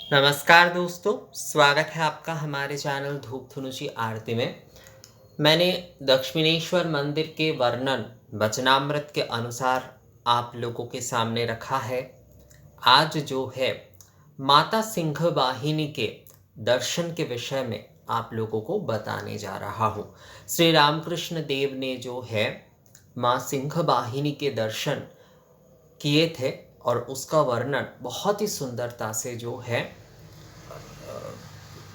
नमस्कार दोस्तों, स्वागत है आपका हमारे चैनल धूप धनुषी आरती में। मैंने दक्षिणेश्वर मंदिर के वर्णन वचनामृत के अनुसार आप लोगों के सामने रखा है। आज जो है माता सिंहवाहिनी के दर्शन के विषय में आप लोगों को बताने जा रहा हूँ। श्री रामकृष्ण देव ने जो है माँ सिंहवाहिनी के दर्शन किए थे और उसका वर्णन बहुत ही सुंदरता से जो है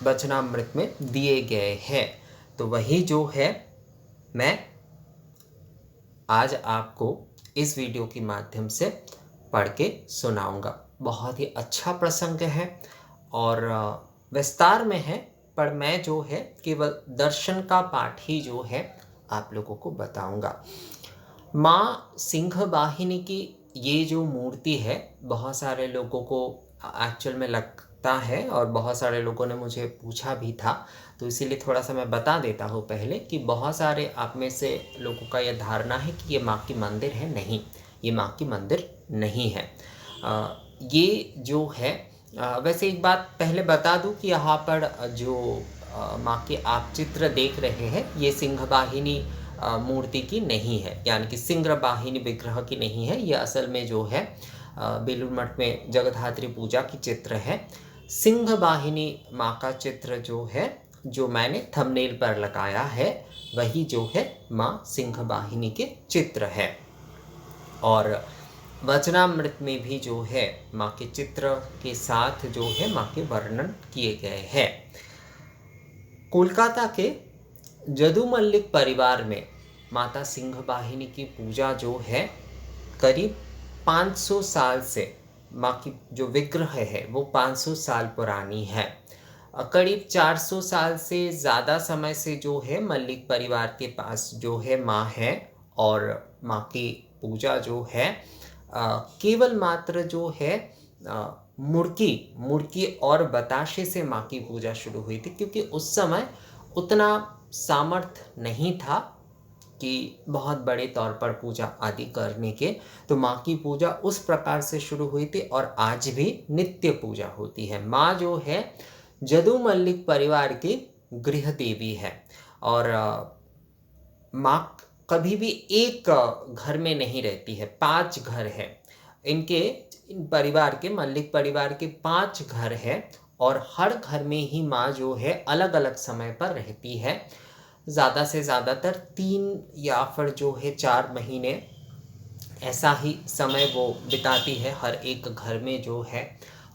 वचनामृत में दिए गए हैं। तो वही जो है मैं आज आपको इस वीडियो के माध्यम से पढ़ के सुनाऊंगा। बहुत ही अच्छा प्रसंग है और विस्तार में है, पर मैं जो है केवल दर्शन का पाठ ही जो है आप लोगों को बताऊंगा। माँ सिंहवाहिनी की ये जो मूर्ति है, बहुत सारे लोगों को एक्चुअल में लगता है और बहुत सारे लोगों ने मुझे पूछा भी था, तो इसीलिए थोड़ा सा मैं बता देता हूँ पहले कि बहुत सारे आप में से लोगों का यह धारणा है कि ये माँ की मंदिर है। नहीं, ये माँ की मंदिर नहीं है। ये जो है वैसे एक बात पहले बता दूं कि यहाँ पर जो माँ के आप चित्र देख रहे हैं, ये सिंहवाहिनी मूर्ति की नहीं है, यानी कि सिंहवाहिनी विग्रह की नहीं है। ये असल में जो है बेलूर मठ में जगद्धात्री पूजा की चित्र है। सिंहवाहिनी माँ का चित्र जो है, जो मैंने थंबनेल पर लगाया है, वही जो है माँ सिंहवाहिनी के चित्र है। और वचनामृत में भी जो है माँ के चित्र के साथ जो है माँ के वर्णन किए गए हैं। कोलकाता के जदू मल्लिक परिवार में माता सिंहवाहिनी की पूजा जो है करीब 500 साल से, माँ की जो विग्रह है वो 500 साल पुरानी है। करीब 400 साल से ज़्यादा समय से जो है मल्लिक परिवार के पास जो है माँ है, और माँ की पूजा जो है केवल मात्र जो है मुड़की और बताशे से माँ की पूजा शुरू हुई थी, क्योंकि उस समय उतना सामर्थ्य नहीं था कि बहुत बड़े तौर पर पूजा आदि करने के। तो माँ की पूजा उस प्रकार से शुरू हुई थी और आज भी नित्य पूजा होती है। माँ जो है जदू मल्लिक परिवार की गृह देवी है, और माँ कभी भी एक घर में नहीं रहती है, 5 घर है इनके। इन परिवार के, मल्लिक परिवार के 5 घर है, और हर घर में ही माँ जो है अलग अलग समय पर रहती है। ज़्यादा से ज़्यादातर 3 या फिर जो है 4 महीने ऐसा ही समय वो बिताती है हर एक घर में जो है,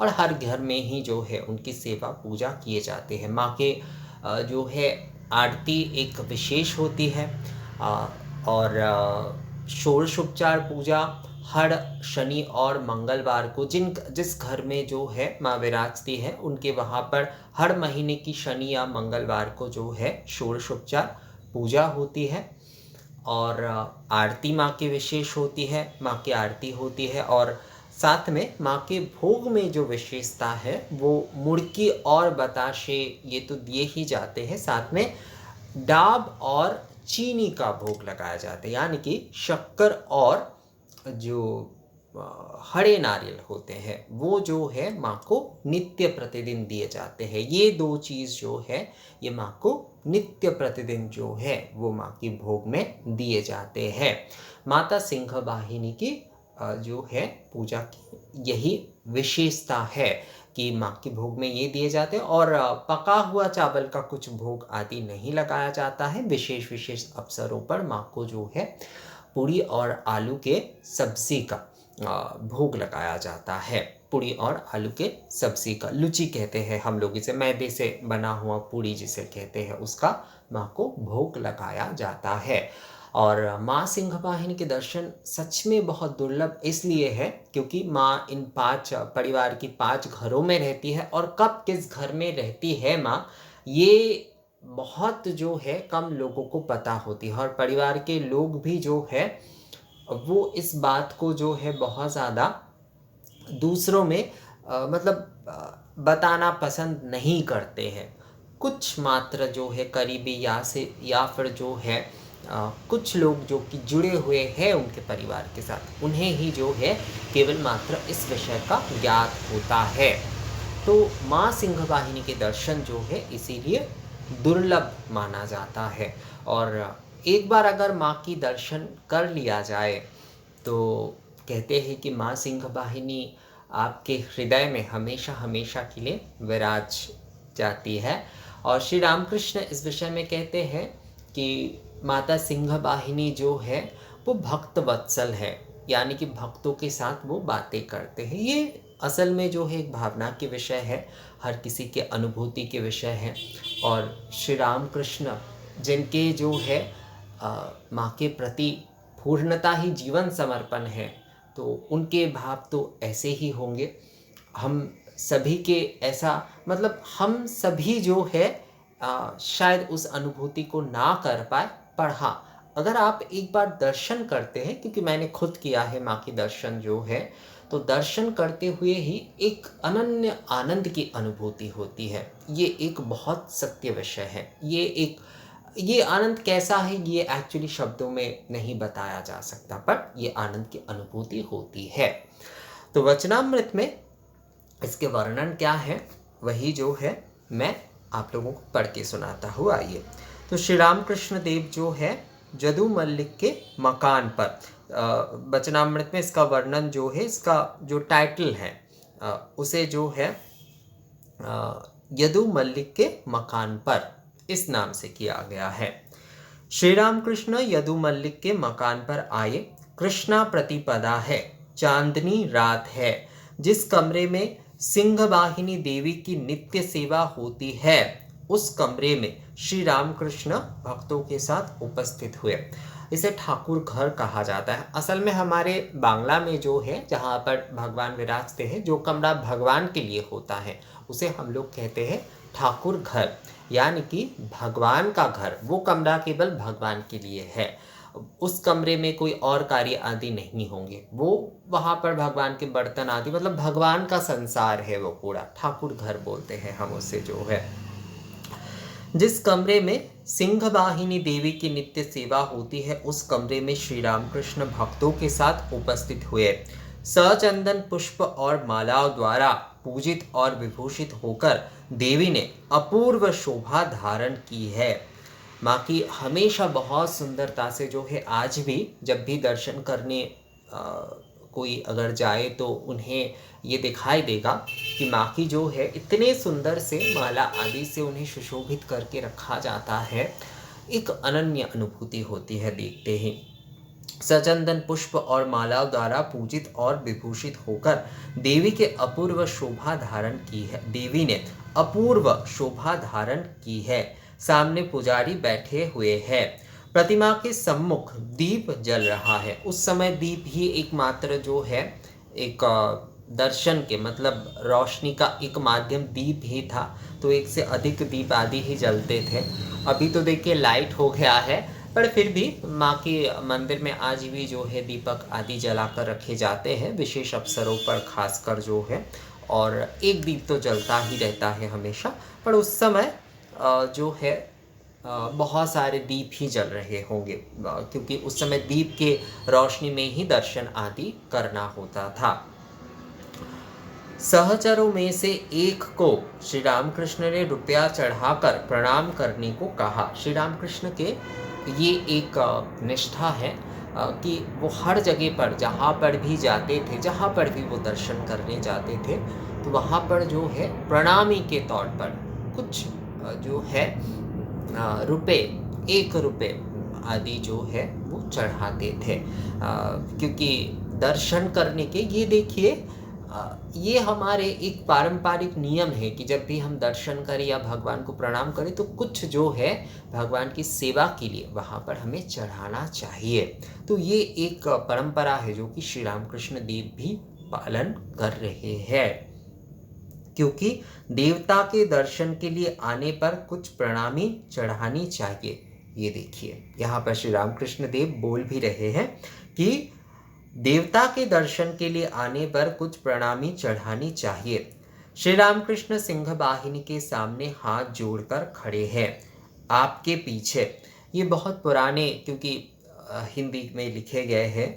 और हर घर में ही जो है उनकी सेवा पूजा किए जाते हैं। माँ के जो है आरती एक विशेष होती है, और षोडशोपचार पूजा हर शनि और मंगलवार को जिस घर में जो है माँ विराजती है, उनके वहाँ पर हर महीने की शनि या मंगलवार को जो है षोडशोपचार पूजा होती है। और आरती माँ की विशेष होती है, माँ की आरती होती है, और साथ में माँ के भोग में जो विशेषता है वो मुड़की और बताशे ये तो दिए ही जाते हैं, साथ में डाब और चीनी का भोग लगाया जाता है, यानी कि शक्कर और जो हरे नारियल होते हैं वो जो है माँ को नित्य प्रतिदिन दिए जाते हैं। ये 2 चीज़ जो है ये माँ को नित्य प्रतिदिन जो है वो माँ की भोग में दिए जाते हैं। माता सिंहवाहिनी की जो है पूजा की यही विशेषता है कि माँ के भोग में ये दिए जाते हैं, और पका हुआ चावल का कुछ भोग आदि नहीं लगाया जाता है। विशेष अवसरों पर माँ को जो है पूड़ी और आलू के सब्जी का भोग लगाया जाता है। पूड़ी और आलू के सब्जी का, लुची कहते हैं हम लोग इसे, मैदे से बना हुआ पूड़ी जिसे कहते हैं, उसका माँ को भोग लगाया जाता है। और माँ सिंहवाहिनी के दर्शन सच में बहुत दुर्लभ इसलिए है क्योंकि माँ इन 5 परिवार की 5 घरों में रहती है, और कब किस घर में रहती है माँ ये बहुत जो है कम लोगों को पता होती है। और परिवार के लोग भी जो है वो इस बात को जो है बहुत ज़्यादा दूसरों में बताना पसंद नहीं करते हैं। कुछ मात्र जो है करीबी या फिर जो है कुछ लोग जो कि जुड़े हुए हैं उनके परिवार के साथ, उन्हें ही जो है केवल मात्र इस विषय का ज्ञात होता है। तो माँ सिंहवाहिनी के दर्शन जो है इसीलिए दुर्लभ माना जाता है। और एक बार अगर माँ की दर्शन कर लिया जाए तो कहते हैं कि माँ सिंहवाहिनी आपके हृदय में हमेशा हमेशा के लिए विराज जाती है। और श्री रामकृष्ण इस विषय में कहते हैं कि माता सिंहवाहिनी जो है वो भक्त वत्सल है, यानी कि भक्तों के साथ वो बातें करते हैं। ये असल में जो है एक भावना के विषय है, हर किसी के अनुभूति के विषय है। और श्री रामकृष्ण जिनके जो है माँ के प्रति पूर्णता ही जीवन समर्पण है, तो उनके भाव तो ऐसे ही होंगे। हम सभी के ऐसा, मतलब हम सभी जो है शायद उस अनुभूति को ना कर पाए, पर हाँ, अगर आप एक बार दर्शन करते हैं, क्योंकि मैंने खुद किया है माँ की दर्शन जो है, तो दर्शन करते हुए ही एक अनन्य आनंद की अनुभूति होती है। ये एक बहुत सत्य विषय है। ये आनंद कैसा है ये एक्चुअली शब्दों में नहीं बताया जा सकता, पर ये आनंद की अनुभूति होती है। तो वचनामृत में इसके वर्णन क्या है वही जो है मैं आप लोगों को पढ़ के सुनाता हूँ। आइए। तो श्री रामकृष्ण देव जो है जदू मल्लिक के मकान पर, वचनामृत में इसका वर्णन जो है, इसका जो टाइटल है उसे जो है यदु मल्लिक के मकान पर इस नाम से किया गया है। श्री रामकृष्ण यदु मल्लिक के मकान पर आए। कृष्णा प्रतिपदा है, चांदनी रात है। जिस कमरे में सिंहवाहिनी देवी की नित्य सेवा होती है, उस कमरे में श्री रामकृष्ण भक्तों के साथ उपस्थित हुए। इसे ठाकुर घर कहा जाता है। असल में हमारे बांग्ला में जो है, जहाँ पर भगवान विराजते हैं, जो कमरा भगवान के लिए होता है उसे हम लोग कहते हैं ठाकुर घर, यानी कि भगवान का घर। वो कमरा केवल भगवान के लिए है, उस कमरे में कोई और कार्य आदि नहीं होंगे। वो वहाँ पर भगवान के बर्तन आदि, मतलब भगवान का संसार है वो पूरा, ठाकुर घर बोलते हैं हम उसे जो है। जिस कमरे में सिंहवाहिनी देवी की नित्य सेवा होती है, उस कमरे में श्री रामकृष्ण भक्तों के साथ उपस्थित हुए। सचंदन पुष्प और मालाओं द्वारा पूजित और विभूषित होकर देवी ने अपूर्व शोभा धारण की है। माँ की हमेशा बहुत सुंदरता से जो है, आज भी जब भी दर्शन करने कोई अगर जाए तो उन्हें ये दिखाई देगा कि माँ की जो है इतने सुंदर से माला आदि से उन्हें सुशोभित करके रखा जाता है। एक अनन्य अनुभूति होती है देखते ही। सचंदन पुष्प और मालाओं द्वारा पूजित और विभूषित होकर देवी के अपूर्व शोभा धारण की है। देवी ने अपूर्व शोभा धारण की है। सामने पुजारी बैठे हुए हैं। प्रतिमा के सम्मुख दीप जल रहा है। उस समय दीप ही एकमात्र जो है, एक दर्शन के मतलब रोशनी का एक माध्यम दीप ही था, तो एक से अधिक दीप आदि ही जलते थे। अभी तो देखिए लाइट हो गया है, पर फिर भी माँ के मंदिर में आज भी जो है दीपक आदि जलाकर रखे जाते हैं विशेष अवसरों पर खासकर जो है, और एक दीप तो जलता ही रहता है हमेशा। पर उस समय जो है बहुत सारे दीप ही जल रहे होंगे, क्योंकि उस समय दीप के रोशनी में ही दर्शन आदि करना होता था। सहचरों में से एक को श्री रामकृष्ण ने रुपया चढ़ाकर प्रणाम करने को कहा। श्री रामकृष्ण के ये एक निष्ठा है कि वो हर जगह पर जहाँ पर भी जाते थे, जहाँ पर भी वो दर्शन करने जाते थे, तो वहाँ पर जो है प्रणामी के तौर पर कुछ जो है रुपए, 1 रुपये आदि जो है वो चढ़ाते थे, क्योंकि दर्शन करने के, ये देखिए ये हमारे एक पारंपरिक नियम है कि जब भी हम दर्शन करें या भगवान को प्रणाम करें तो कुछ जो है भगवान की सेवा के लिए वहाँ पर हमें चढ़ाना चाहिए। तो ये एक परंपरा है जो कि श्री रामकृष्ण देव भी पालन कर रहे हैं, क्योंकि देवता के दर्शन के लिए आने पर कुछ प्रणामी चढ़ानी चाहिए। ये देखिए यहाँ पर श्री रामकृष्ण देव बोल भी रहे हैं कि देवता के दर्शन के लिए आने पर कुछ प्रणामी चढ़ानी चाहिए। श्री रामकृष्ण सिंहवाहिनी के सामने हाथ जोड़कर खड़े हैं, आपके पीछे। ये बहुत पुराने, क्योंकि हिंदी में लिखे गए हैं,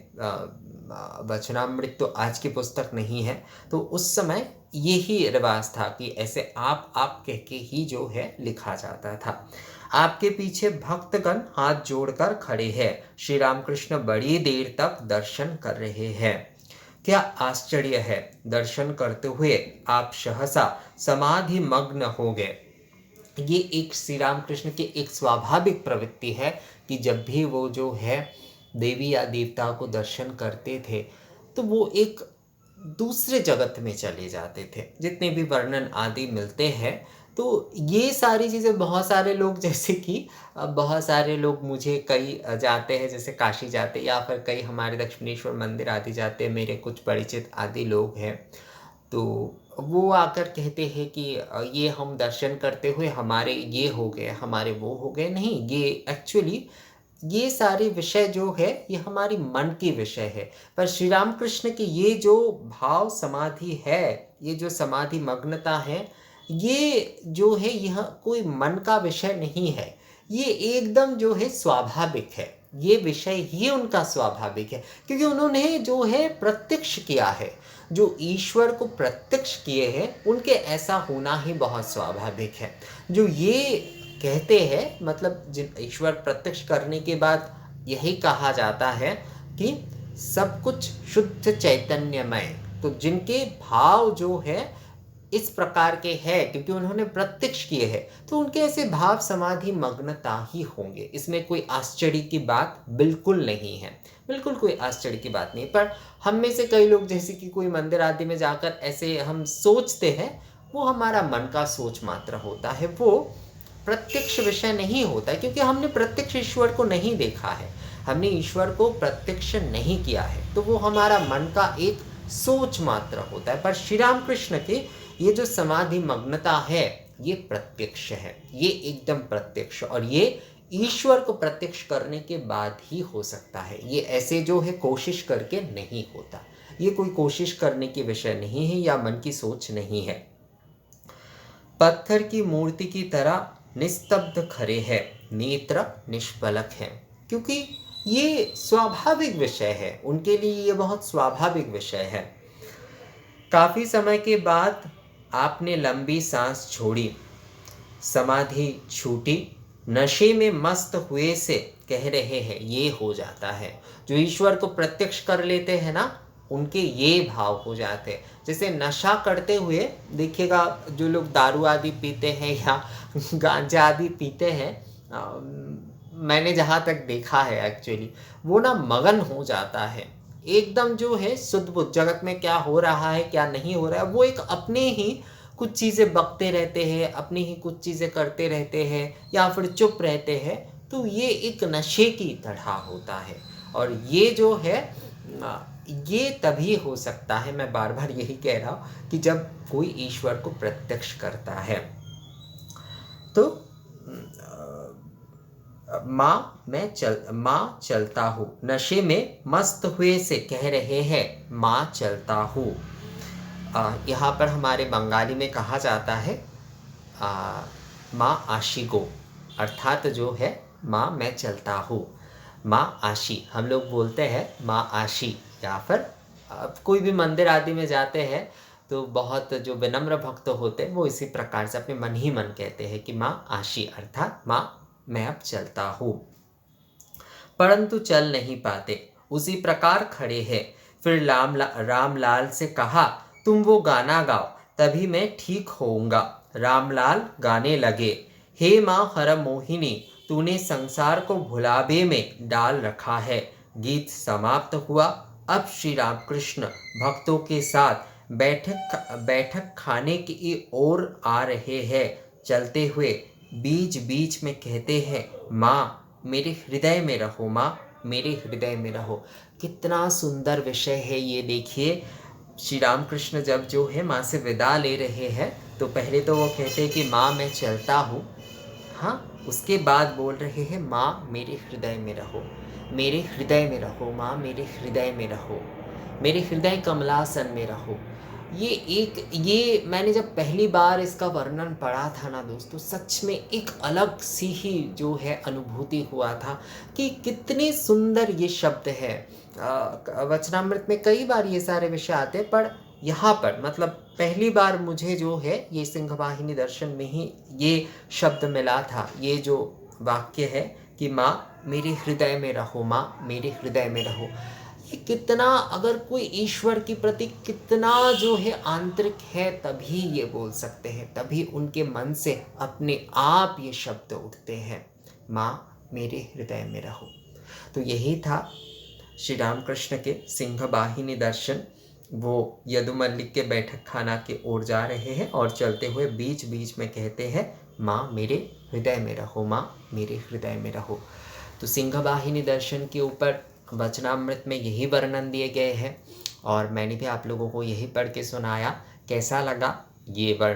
वचनामृत तो आज की पुस्तक नहीं है, तो उस समय यही रिवाज था कि ऐसे आप कह के ही जो है लिखा जाता था। आपके पीछे भक्तगण हाथ जोड़कर खड़े हैं। श्री रामकृष्ण बड़ी देर तक दर्शन कर रहे हैं। क्या आश्चर्य है, दर्शन करते हुए आप सहसा समाधि मग्न हो गए। ये एक श्री रामकृष्ण की एक स्वाभाविक प्रवृत्ति है कि जब भी वो जो है देवी या देवता को दर्शन करते थे तो वो एक दूसरे जगत में चले जाते थे। जितने भी वर्णन आदि मिलते हैं तो ये सारी चीज़ें बहुत सारे लोग जैसे कि बहुत सारे लोग मुझे कई जाते हैं, जैसे काशी जाते या फिर कई हमारे दक्षिणेश्वर मंदिर आदि जाते हैं, मेरे कुछ परिचित आदि लोग हैं, तो वो आकर कहते हैं कि ये हम दर्शन करते हुए हमारे ये हो गए, हमारे वो हो गए। नहीं, ये एक्चुअली ये सारे विषय जो है ये हमारी मन की विषय है। पर श्री रामकृष्ण की ये जो भाव समाधि है, ये जो समाधि मग्नता है, ये जो है यह कोई मन का विषय नहीं है। ये एकदम जो है स्वाभाविक है। ये विषय ही उनका स्वाभाविक है क्योंकि उन्होंने जो है प्रत्यक्ष किया है। जो ईश्वर को प्रत्यक्ष किए हैं उनके ऐसा होना ही बहुत स्वाभाविक है। जो ये कहते हैं, मतलब जिन ईश्वर प्रत्यक्ष करने के बाद यही कहा जाता है कि सब कुछ शुद्ध चैतन्यमय, तो जिनके भाव जो है इस प्रकार के हैं क्योंकि उन्होंने प्रत्यक्ष किए हैं, तो उनके ऐसे भाव समाधि मग्नता ही होंगे। इसमें कोई आश्चर्य की बात बिल्कुल नहीं है, बिल्कुल कोई आश्चर्य की बात नहीं। पर हम में से कई लोग जैसे कि कोई मंदिर आदि में जाकर ऐसे हम सोचते हैं, वो हमारा मन का सोच मात्र होता है, वो प्रत्यक्ष विषय नहीं होता है क्योंकि हमने प्रत्यक्ष ईश्वर को नहीं देखा है, हमने ईश्वर को प्रत्यक्ष नहीं किया है, तो वो हमारा मन का एक सोच मात्र होता है। पर श्री रामकृष्ण के ये जो समाधि मग्नता है ये प्रत्यक्ष है, ये एकदम प्रत्यक्ष, और ये ईश्वर को प्रत्यक्ष करने के बाद ही हो सकता है। ये ऐसे जो है कोशिश करके नहीं होता, ये कोई कोशिश करने की विषय नहीं है या मन की सोच नहीं है। पत्थर की मूर्ति की तरह निस्तब्ध खड़े हैं, नेत्र निष्पलक हैं, क्योंकि ये स्वाभाविक विषय है, उनके लिए ये बहुत स्वाभाविक विषय है। काफी समय के बाद आपने लंबी सांस छोड़ी, समाधि छूटी, नशे में मस्त हुए से कह रहे हैं ये हो जाता है। जो ईश्वर को प्रत्यक्ष कर लेते हैं ना, उनके ये भाव हो जाते हैं। जैसे नशा करते हुए देखिएगा, जो लोग दारू आदि पीते हैं या गांजा आदि पीते हैं, मैंने जहाँ तक देखा है एक्चुअली, वो ना मगन हो जाता है एकदम, जो है शुद्ध बुद्ध, जगत में क्या हो रहा है क्या नहीं हो रहा है, वो एक अपने ही कुछ चीज़ें बकते रहते हैं, अपनी ही कुछ चीज़ें करते रहते हैं या फिर चुप रहते हैं। तो ये एक नशे की तरह होता है, और ये जो है ये तभी हो सकता है, मैं बार बार यही कह रहा हूँ, कि जब कोई ईश्वर को प्रत्यक्ष करता है। तो माँ चलता हूँ, नशे में मस्त हुए से कह रहे हैं माँ चलता हूँ। यहाँ पर हमारे बंगाली में कहा जाता है माँ आशी गो, अर्थात जो है माँ मैं चलता हूँ, माँ आशी हम लोग बोलते हैं माँ आशी। या फिर कोई भी मंदिर आदि में जाते हैं तो बहुत जो विनम्र भक्त होते हैं वो इसी प्रकार से अपने मन ही मन कहते हैं कि माँ आशी, अर्थात माँ मैं अब चलता हूँ। परंतु चल नहीं पाते, उसी प्रकार खड़े हैं। फिर रामलाल से कहा तुम वो गाना गाओ तभी मैं ठीक होऊंगा। रामलाल गाने लगे, हे माँ हर मोहिनी, तूने संसार को भुलावे में डाल रखा है। गीत समाप्त हुआ। अब श्री रामकृष्ण भक्तों के साथ बैठक खाने की ओर आ रहे हैं। चलते हुए बीच बीच में कहते हैं माँ मेरे हृदय में रहो, माँ मेरे हृदय में रहो। कितना सुंदर विषय है ये, देखिए श्री रामकृष्ण जब जो है माँ से विदा ले रहे हैं तो पहले तो वो कहते हैं कि माँ मैं चलता हूँ, हाँ, उसके बाद बोल रहे हैं माँ मेरे हृदय में रहो, मेरे हृदय में रहो, माँ मेरे हृदय में रहो, मेरे हृदय कमलासन में रहो। ये मैंने जब पहली बार इसका वर्णन पढ़ा था ना दोस्तों, सच में एक अलग सी ही जो है अनुभूति हुआ था कि कितने सुंदर ये शब्द है। वचनामृत में कई बार ये सारे विषय आते हैं, पर यहाँ पर मतलब पहली बार मुझे जो है ये सिंहवाहिनी दर्शन में ही ये शब्द मिला था, ये जो वाक्य है कि माँ मेरे हृदय में रहो, माँ मेरे हृदय में रहो। ये कितना, अगर कोई ईश्वर के प्रति कितना जो है आंतरिक है तभी ये बोल सकते हैं, तभी उनके मन से अपने आप ये शब्द उठते हैं, माँ मेरे हृदय में रहो। तो यही था श्री रामकृष्ण के सिंहवाहिनी दर्शन। वो यदुमल्लिक के बैठक खाना के ओर जा रहे हैं और चलते हुए बीच बीच में कहते हैं, माँ मेरे हृदय में रहो, माँ मेरे हृदय में रहो। तो सिंहवाहिनी दर्शन के ऊपर वचनामृत में यही वर्णन दिए गए हैं और मैंने भी आप लोगों को यही पढ़ के सुनाया। कैसा लगा ये वर्णन